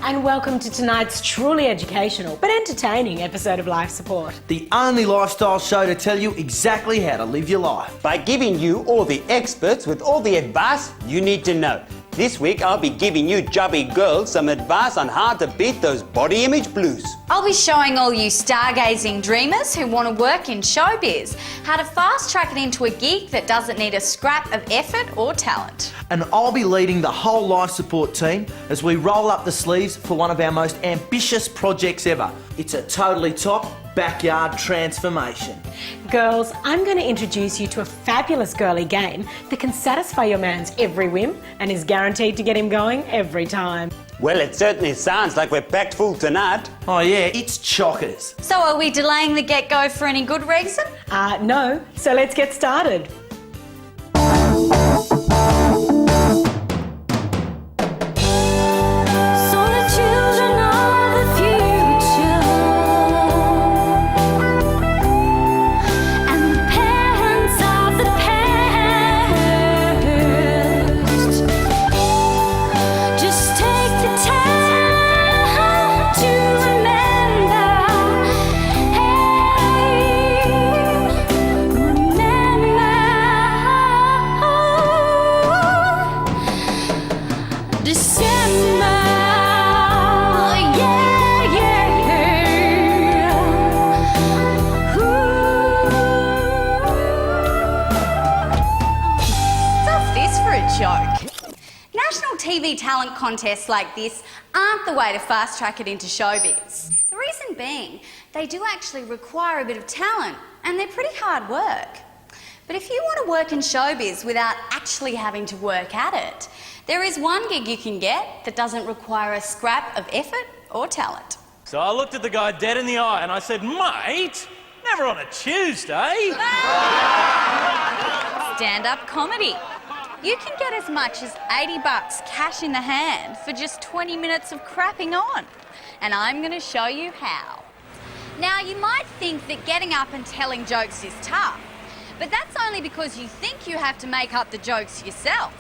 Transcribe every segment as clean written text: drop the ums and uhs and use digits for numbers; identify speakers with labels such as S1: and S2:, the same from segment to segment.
S1: And welcome to tonight's truly educational but entertaining episode of Life Support.
S2: The only lifestyle show to tell you exactly how to live your life.
S3: By giving you all the experts with all the advice you need to know. This week I'll be giving you chubby girls some advice on how to beat those body image blues.
S4: I'll be showing all you stargazing dreamers who want to work in showbiz how to fast track it into a gig that doesn't need a scrap of effort or talent.
S2: And I'll be leading the whole life support team as we roll up the sleeves for one of our most ambitious projects ever. It's a totally top backyard transformation.
S1: Girls, I'm going to introduce you to a fabulous girly game that can satisfy your man's every whim and is guaranteed to get him going every time.
S3: Well, it certainly sounds like we're packed full tonight.
S2: Oh yeah, it's chockers.
S4: So are we delaying the get-go for any good reason?
S1: No, so let's get started.
S4: TV talent contests like this aren't the way to fast track it into showbiz. The reason being, they do actually require a bit of talent and they're pretty hard work. But if you want to work in showbiz without actually having to work at it, there is one gig you can get that doesn't require a scrap of effort or talent.
S5: So I looked at the guy dead in the eye and I said, "Mate, never on a Tuesday."
S4: Stand-up comedy. You can get as much as $80 cash in the hand for just 20 minutes of crapping on. And I'm going to show you how. Now, you might think that getting up and telling jokes is tough, but that's only because you think you have to make up the jokes yourself.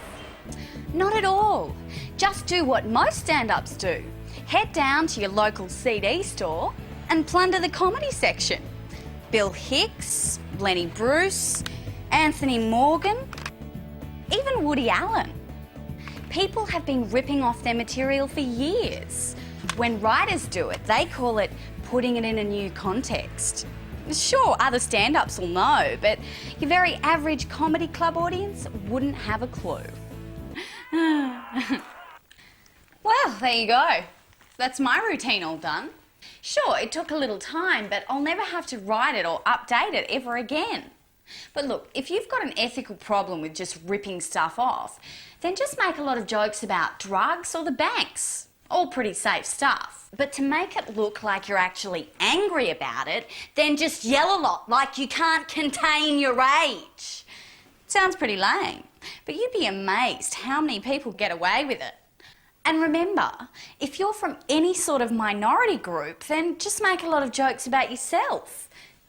S4: Not at all. Just do what most stand-ups do. Head down to your local CD store and plunder the comedy section. Bill Hicks, Lenny Bruce, Anthony Morgan, even Woody Allen. People have been ripping off their material for years. When writers do it, they call it putting it in a new context. Sure, other stand-ups will know, but your very average comedy club audience wouldn't have a clue. Well, there you go. That's my routine all done. Sure, it took a little time, but I'll never have to write it or update it ever again. But look, if you've got an ethical problem with just ripping stuff off, then just make a lot of jokes about drugs or the banks. All pretty safe stuff. But to make it look like you're actually angry about it, then just yell a lot like you can't contain your rage. Sounds pretty lame, but you'd be amazed how many people get away with it. And remember, if you're from any sort of minority group, then just make a lot of jokes about yourself.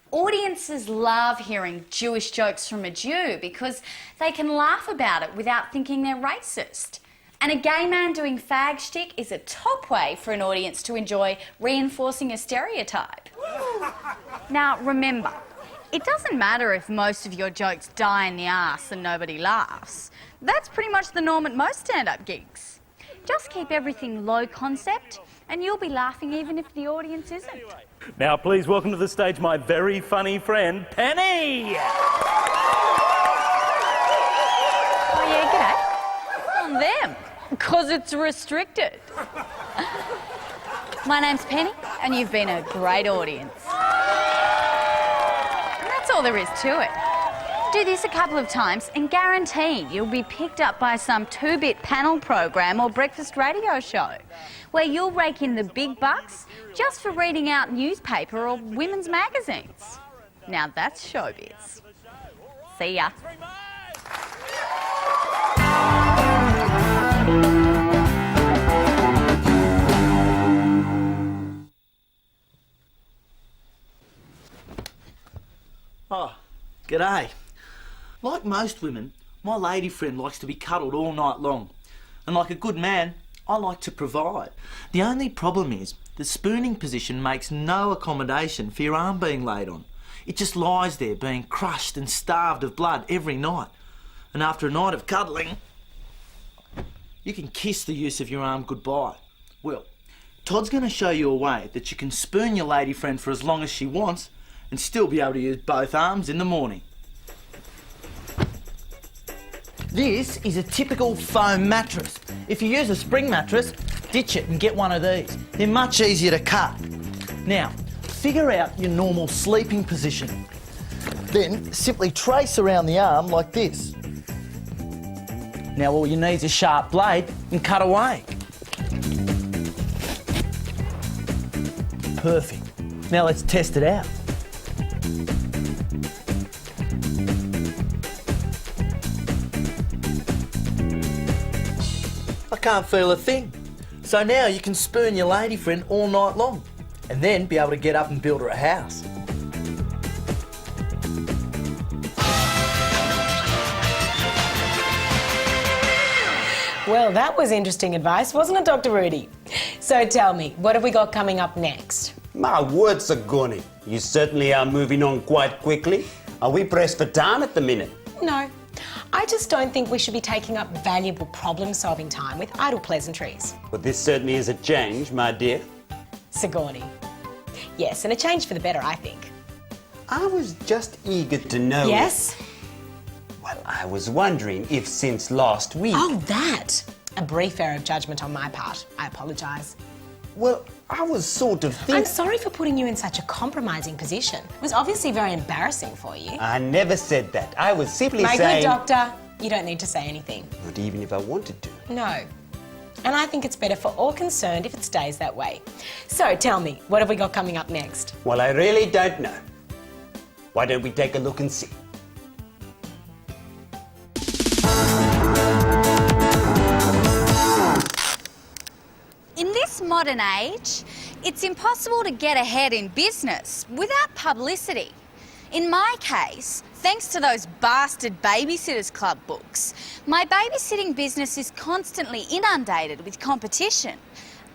S4: Audiences love hearing Jewish jokes from a Jew because they can laugh about it without thinking they're racist. And a gay man doing fag shtick is a top way for an audience to enjoy reinforcing a stereotype. Now remember, it doesn't matter if most of your jokes die in the arse and nobody laughs. That's pretty much the norm at most stand-up gigs. Just keep everything low concept and you'll be laughing even if the audience isn't.
S5: Now, please welcome to the stage my very funny friend, Penny!
S4: Oh yeah, g'day. On them, because it's restricted. My name's Penny and you've been a great audience. And that's all there is to it. Do this a couple of times and guaranteed you'll be picked up by some 2-bit panel program or breakfast radio show where you'll rake in the big bucks just for reading out newspaper or women's magazines. Now that's showbiz. See ya.
S2: Oh, g'day. Like most women, my lady friend likes to be cuddled all night long. And like a good man, I like to provide. The only problem is the spooning position makes no accommodation for your arm being laid on. It just lies there being crushed and starved of blood every night. And after a night of cuddling, you can kiss the use of your arm goodbye. Well, Todd's going to show you a way that you can spoon your lady friend for as long as she wants and still be able to use both arms in the morning. This is a typical foam mattress. If you use a spring mattress, ditch it and get one of these. They're much easier to cut. Now, figure out your normal sleeping position. Then simply trace around the arm like this. Now all you need is a sharp blade and cut away. Perfect. Now let's test it out. I can't feel a thing. So now you can spoon your lady friend all night long and then be able to get up and build her a house.
S1: Well, that was interesting advice, wasn't it, Dr. Rudy? So tell me, what have we got coming up next?
S3: My word, Sigourney, you certainly are moving on quite quickly. Are we pressed for time at the minute?
S1: No, I just don't think we should be taking up valuable problem-solving time with idle pleasantries.
S3: Well, this certainly is a change, my dear.
S1: Sigourney. Yes, and a change for the better, I think.
S3: I was just eager to know...
S1: Yes?
S3: Well, I was wondering if since last week...
S1: Oh, that! A brief error of judgment on my part. I apologise.
S3: Well, I was sort of thinking...
S1: I'm sorry for putting you in such a compromising position. It was obviously very embarrassing for you.
S3: I never said that. I was simply
S1: My
S3: saying...
S1: good doctor, you don't need to say anything.
S3: Not even if I wanted to.
S1: No. And I think it's better for all concerned if it stays that way. So tell me, what have we got coming up next?
S3: Well, I really don't know. Why don't we take a look and see?
S4: In this modern age, it's impossible to get ahead in business without publicity. In my case, thanks to those bastard Babysitters Club books, my babysitting business is constantly inundated with competition,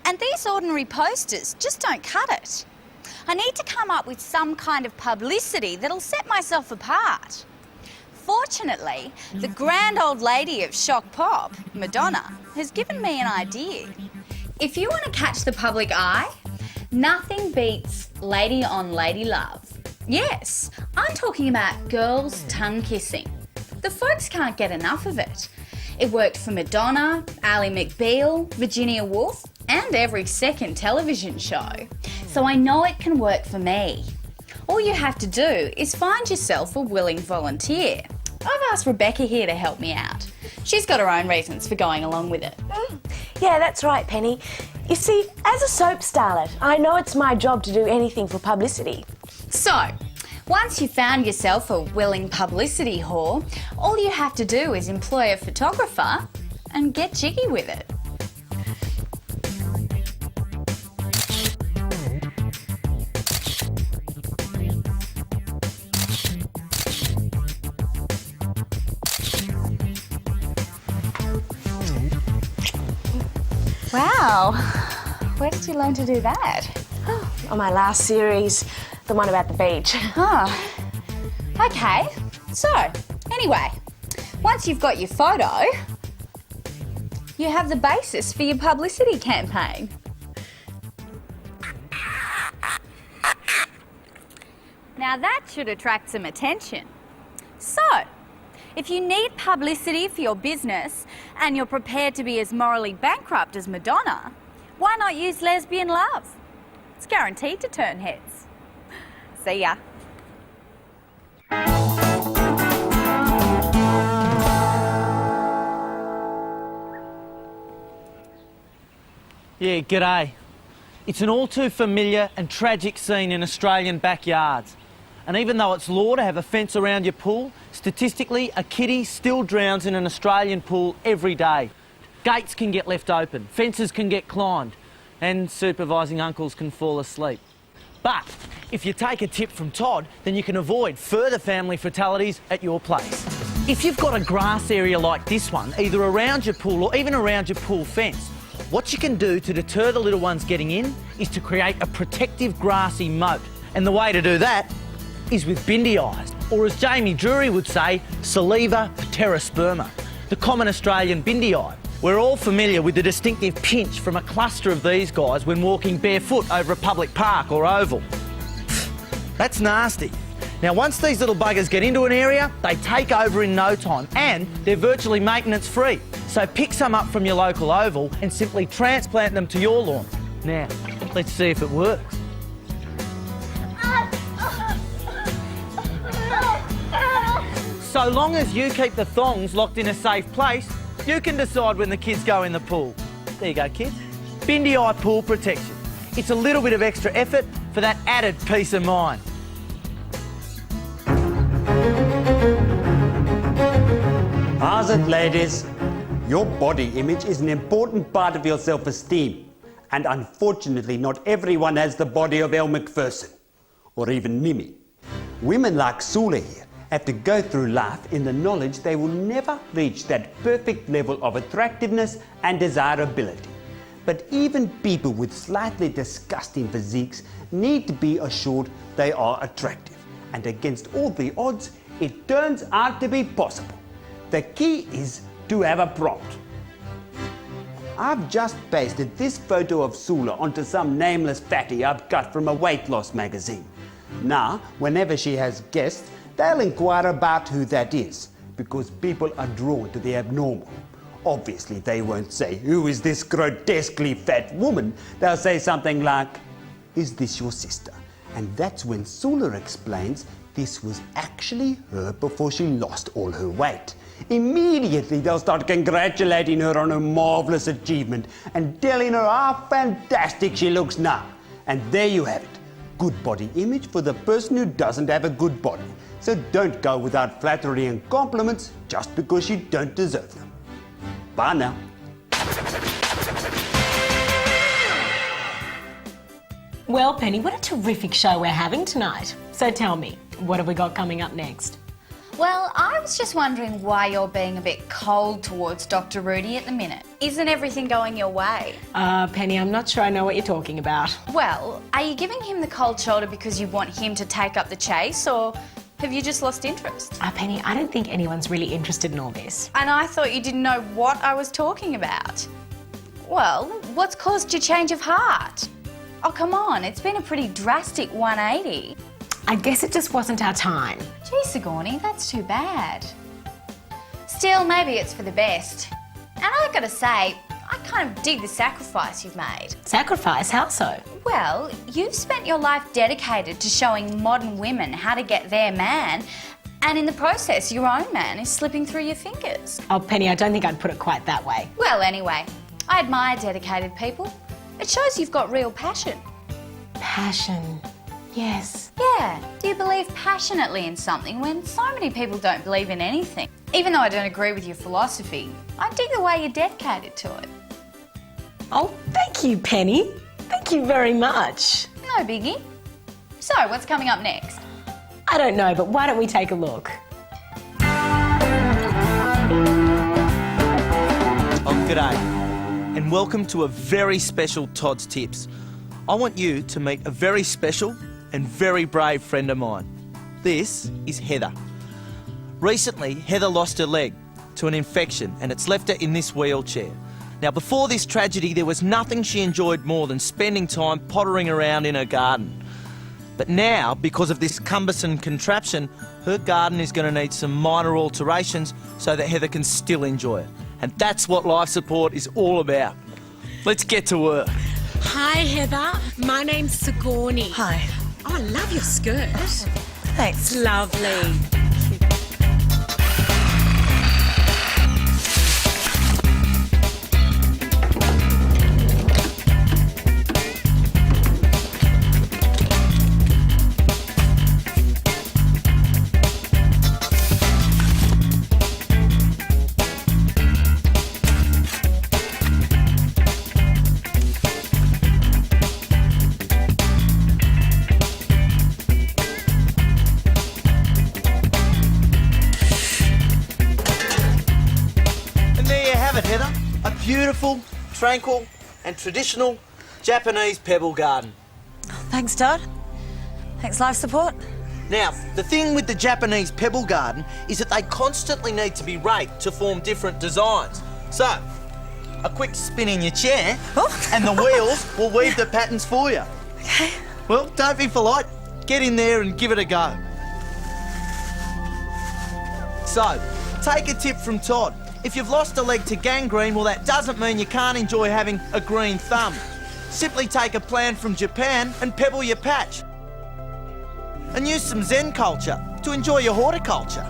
S4: and these ordinary posters just don't cut it. I need to come up with some kind of publicity that'll set myself apart. Fortunately, the grand old lady of shock pop, Madonna, has given me an idea. If you want to catch the public eye, nothing beats lady on lady love. Yes, I'm talking about girls tongue kissing. The folks can't get enough of it. It worked for Madonna, Ally McBeal, Virginia Woolf, and every second television show. So I know it can work for me. All you have to do is find yourself a willing volunteer. I've asked Rebecca here to help me out. She's got her own reasons for going along with it.
S6: Yeah, that's right, Penny. You see, as a soap starlet, I know it's my job to do anything for publicity.
S4: So, once you've found yourself a willing publicity whore, all you have to do is employ a photographer and get jiggy with it. Wow, where did you learn to do that?
S6: On my last series, the one about the beach.
S4: Oh, okay. So, anyway, once you've got your photo, You have the basis for your publicity campaign. Now that should attract some attention. So, if you need publicity for your business and you're prepared to be as morally bankrupt as Madonna, why not use lesbian love? It's guaranteed to turn heads. See ya.
S2: Yeah, g'day. It's an all too familiar and tragic scene in Australian backyards. And even though it's law to have a fence around your pool, statistically a kiddie still drowns in an Australian pool every day. Gates can get left open, fences can get climbed, and supervising uncles can fall asleep. But if you take a tip from Todd, then you can avoid further family fatalities at your place. If you've got a grass area like this one, either around your pool or even around your pool fence, what you can do to deter the little ones getting in is to create a protective grassy moat. And the way to do that is with bindi eyes, or as Jamie Drury would say, Saliva pterosperma, the common Australian bindi eye. We're all familiar with the distinctive pinch from a cluster of these guys when walking barefoot over a public park or oval. That's nasty. Now, once these little buggers get into an area, they take over in no time and they're virtually maintenance free. So pick some up from your local oval and simply transplant them to your lawn. Now, let's see if it works. So long as you keep the thongs locked in a safe place, you can decide when the kids go in the pool. There you go, kids. Bindi eye pool protection. It's a little bit of extra effort for that added peace of mind.
S3: How's it, ladies? Your body image is an important part of your self-esteem. And unfortunately, not everyone has the body of Elle Macpherson. Or even Mimi. Women like Sula here have to go through life in the knowledge they will never reach that perfect level of attractiveness and desirability. But even people with slightly disgusting physiques need to be assured they are attractive. And against all the odds, it turns out to be possible. The key is to have a prompt. I've just pasted this photo of Sula onto some nameless fatty I've cut from a weight loss magazine. Now, whenever she has guests, they'll inquire about who that is, because people are drawn to the abnormal. Obviously, they won't say, "Who is this grotesquely fat woman?" They'll say something like, "Is this your sister?" And that's when Sula explains this was actually her before she lost all her weight. Immediately, they'll start congratulating her on her marvellous achievement and telling her how fantastic she looks now. And there you have it. Good body image for the person who doesn't have a good body. So don't go without flattery and compliments just because you don't deserve them. Bye now.
S1: Well, Penny, what a terrific show we're having tonight. So tell me, what have we got coming up next?
S4: Well, I was just wondering why you're being a bit cold towards Dr. Rudy at the minute. Isn't everything going your way?
S1: Penny, I'm not sure I know what you're talking about.
S4: Well, are you giving him the cold shoulder because you want him to take up the chase, or have you just lost interest?
S1: Penny, I don't think anyone's really interested in all this.
S4: And I thought you didn't know what I was talking about. Well, what's caused your change of heart? Oh, come on, it's been a pretty drastic 180.
S1: I guess it just wasn't our time.
S4: Gee, Sigourney, that's too bad. Still, maybe it's for the best. And I gotta say, I kind of dig the sacrifice you've made.
S1: Sacrifice? How so?
S4: Well, you've spent your life dedicated to showing modern women how to get their man, and in the process, your own man is slipping through your fingers.
S1: Oh, Penny, I don't think I'd put it quite that way.
S4: Well, anyway, I admire dedicated people. It shows you've got real passion.
S1: Passion. Yes.
S4: Yeah, you believe passionately in something when so many people don't believe in anything. Even though I don't agree with your philosophy, I dig the way you're dedicated to it.
S1: Oh, thank you, Penny. Thank you very much.
S4: No biggie. So, what's coming up next?
S1: I don't know, but why don't we take a look?
S2: Oh, g'day, and welcome to a very special Todd's Tips. I want you to meet a very special and very brave friend of mine. This is Heather. Recently, Heather lost her leg to an infection and it's left her in this wheelchair. Now, before this tragedy, there was nothing she enjoyed more than spending time pottering around in her garden. But now, because of this cumbersome contraption, her garden is going to need some minor alterations so that Heather can still enjoy it. And that's what life support is all about. Let's get to work.
S1: Hi, Heather. My name's Sigourney.
S7: Hi.
S1: Oh, I love your skirt.
S7: Thanks.
S1: It's lovely.
S2: Heather, a beautiful, tranquil and traditional Japanese pebble garden.
S7: Thanks, Todd. Thanks, life support.
S2: Now, the thing with the Japanese pebble garden is that they constantly need to be raked to form different designs. So, a quick spin in your chair and the wheels will weave the patterns for you.
S7: Okay.
S2: Well, don't be polite. Get in there and give it a go. So, take a tip from Todd. If you've lost a leg to gangrene, well, that doesn't mean you can't enjoy having a green thumb. Simply take a plan from Japan and pebble your patch. And use some Zen culture to enjoy your horticulture.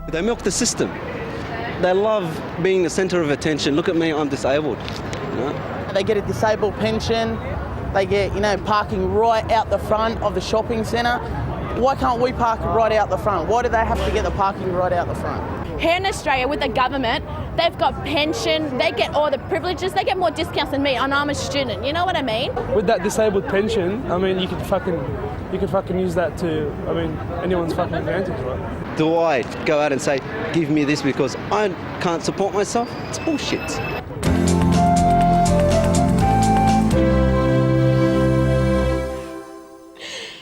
S8: They milk the system. They love being the centre of attention. Look at me, I'm disabled. You know?
S9: They get a disabled pension. They get, parking right out the front of the shopping centre. Why can't we park right out the front? Why do they have to get the parking right out the front?
S10: Here in Australia with the government, they've got pension, they get all the privileges, they get more discounts than me, and I'm a student, you know what I mean?
S11: With that disabled pension, I mean, you could fucking use that to, anyone's fucking advantage, right?
S8: Do I go out and say, give me this because I can't support myself? It's bullshit.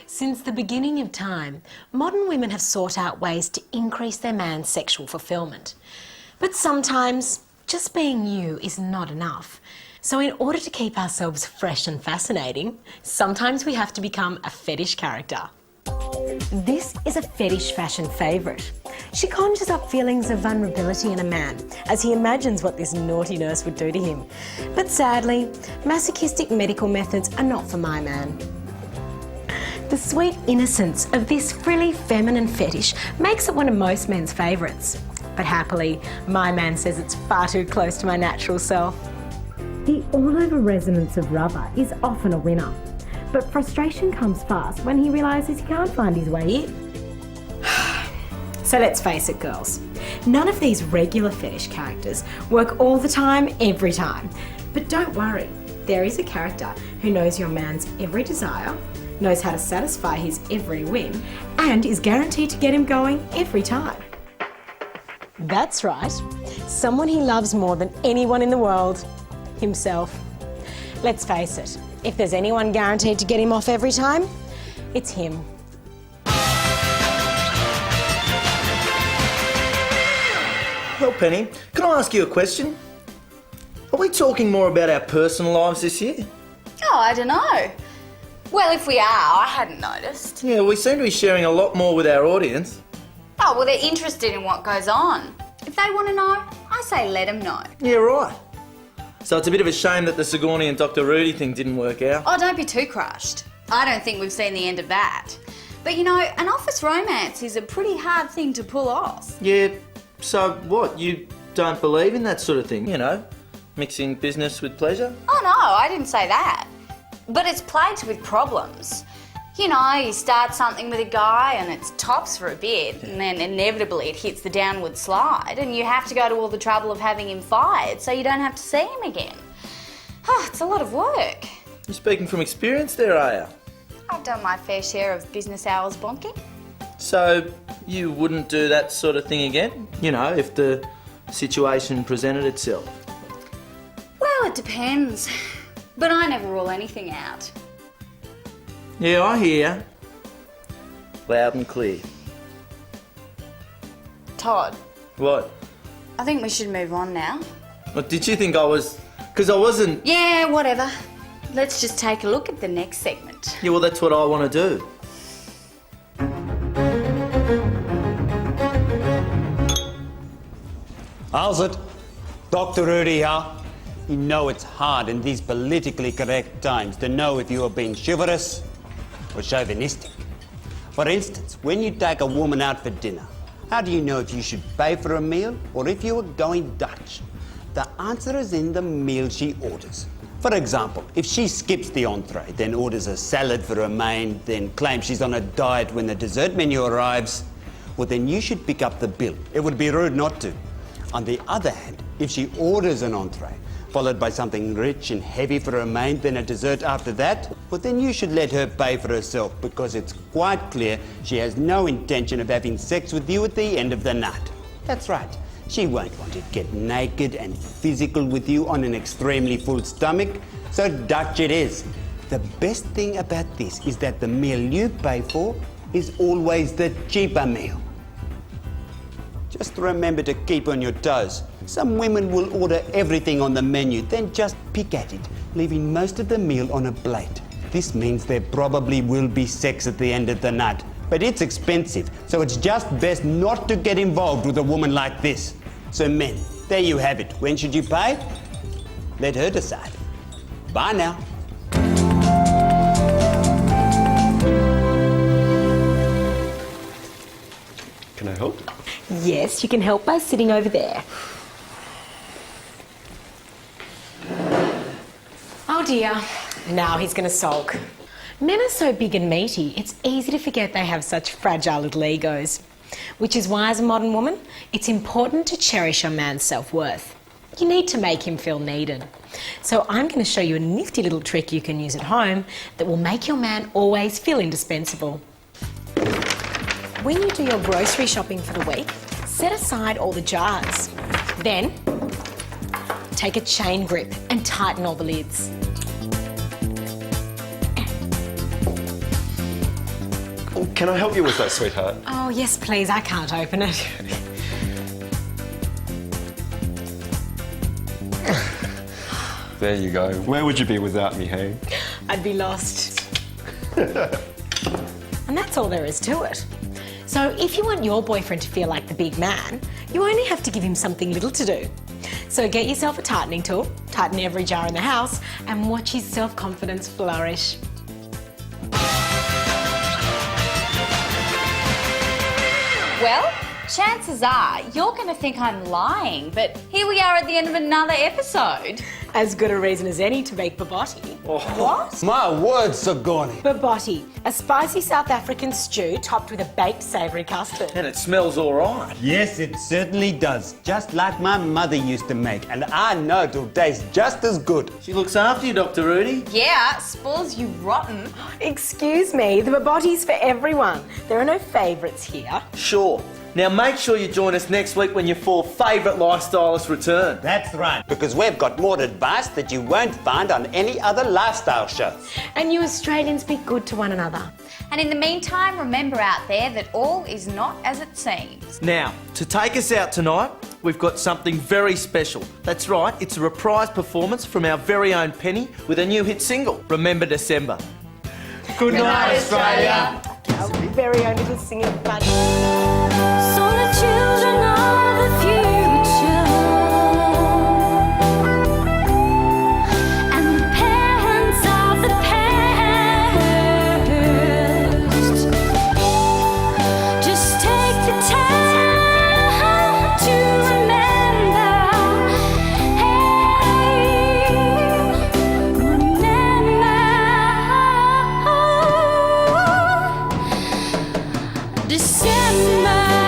S1: Since the beginning of time, modern women have sought out ways to increase their man's sexual fulfillment. But sometimes, just being you is not enough. So in order to keep ourselves fresh and fascinating, sometimes we have to become a fetish character. This is a fetish fashion favourite. She conjures up feelings of vulnerability in a man as he imagines what this naughty nurse would do to him. But sadly, masochistic medical methods are not for my man. The sweet innocence of this frilly feminine fetish makes it one of most men's favourites. But happily, my man says it's far too close to my natural self. The all-over resonance of rubber is often a winner. But frustration comes fast when he realises he can't find his way in. So let's face it, girls. None of these regular fetish characters work all the time, every time. But don't worry, there is a character who knows your man's every desire, knows how to satisfy his every whim, and is guaranteed to get him going every time. That's right, someone he loves more than anyone in the world, himself. Let's face it, if there's anyone guaranteed to get him off every time, it's him.
S2: Well, Penny, can I ask you a question? Are we talking more about our personal lives this year?
S4: Oh, I don't know. Well, if we are, I hadn't noticed.
S2: Yeah, we seem to be sharing a lot more with our audience.
S4: Oh, well, they're interested in what goes on. If they want to know, I say let them know.
S2: Yeah, right. So it's a bit of a shame that the Sigourney and Dr. Rudy thing didn't work out.
S4: Oh, don't be too crushed. I don't think we've seen the end of that. But an office romance is a pretty hard thing to pull off.
S2: Yeah, so what? You don't believe in that sort of thing, mixing business with pleasure?
S4: Oh, no, I didn't say that. But it's plagued with problems. You start something with a guy and it's tops for a bit, and then inevitably it hits the downward slide and you have to go to all the trouble of having him fired so you don't have to see him again. Oh, it's a lot of work.
S2: You're speaking from experience there, are you?
S4: I've done my fair share of business hours bonking.
S2: So you wouldn't do that sort of thing again? If the situation presented itself?
S4: Well, it depends. But I never rule anything out.
S2: Yeah, I hear. Loud and clear.
S4: Todd,
S2: What?
S4: I think we should move on now.
S2: What, did you think I was... Because I wasn't...
S4: Yeah, whatever. Let's just take a look at the next segment.
S2: Yeah, well, that's what I want to do.
S3: How's it? Dr. Rudy here. You know it's hard in these politically correct times to know if you are being chivalrous or chauvinistic. For instance, when you take a woman out for dinner, how do you know if you should pay for a meal or if you are going Dutch? The answer is in the meal she orders. For example, if she skips the entree, then orders a salad for her main, then claims she's on a diet when the dessert menu arrives, well then you should pick up the bill. It would be rude not to. On the other hand, if she orders an entree, followed by something rich and heavy for her main, then a dessert after that, well then you should let her pay for herself because it's quite clear she has no intention of having sex with you at the end of the night. That's right, she won't want to get naked and physical with you on an extremely full stomach, so Dutch it is. The best thing about this is that the meal you pay for is always the cheaper meal. Just remember to keep on your toes. Some women will order everything on the menu, then just pick at it, leaving most of the meal on a plate. This means there probably will be sex at the end of the night, but it's expensive, so it's just best not to get involved with a woman like this. So men, there you have it. When should you pay? Let her decide. Bye now.
S8: Can I help?
S1: Yes, you can help by sitting over there. Oh dear, now he's going to sulk. Men are so big and meaty, it's easy to forget they have such fragile little egos. Which is why, as a modern woman, it's important to cherish your man's self-worth. You need to make him feel needed. So I'm going to show you a nifty little trick you can use at home that will make your man always feel indispensable. When you do your grocery shopping for the week, set aside all the jars. Then, take a chain grip and tighten all the lids.
S8: Can I help you with that, sweetheart?
S1: Oh, yes, please. I can't open it.
S8: There you go. Where would you be without me, hey?
S1: I'd be lost. And that's all there is to it. So if you want your boyfriend to feel like the big man, you only have to give him something little to do. So get yourself a tightening tool, tighten every jar in the house, and watch his self-confidence flourish.
S4: Well, chances are you're going to think I'm lying, but here we are at the end of another episode.
S1: As good a reason as any to make bobotti.
S3: Oh.
S1: What?
S3: My word, Sigourney.
S1: Bobotti, a spicy South African stew topped with a baked savoury custard.
S2: And it smells all right.
S3: Yes, it certainly does. Just like my mother used to make, and I know it'll taste just as good.
S2: She looks after you, Dr. Rudy.
S4: Yeah, spoils you rotten.
S1: Excuse me, the bobotti's for everyone. There are no favourites here.
S2: Sure. Now make sure you join us next week when your 4 favourite lifestylists return.
S3: That's right, because we've got more advice that you won't find on any other lifestyle shows.
S1: And you Australians be good to one another.
S4: And in the meantime, remember out there that all is not as it seems.
S2: Now, to take us out tonight, we've got something very special. That's right, it's a reprise performance from our very own Penny with a new hit single, Remember December.
S3: Good night, Australia.
S1: Our very own little singer buddy.
S12: So the children are the future, and the parents of the past. Just take the time to remember, hey, remember December.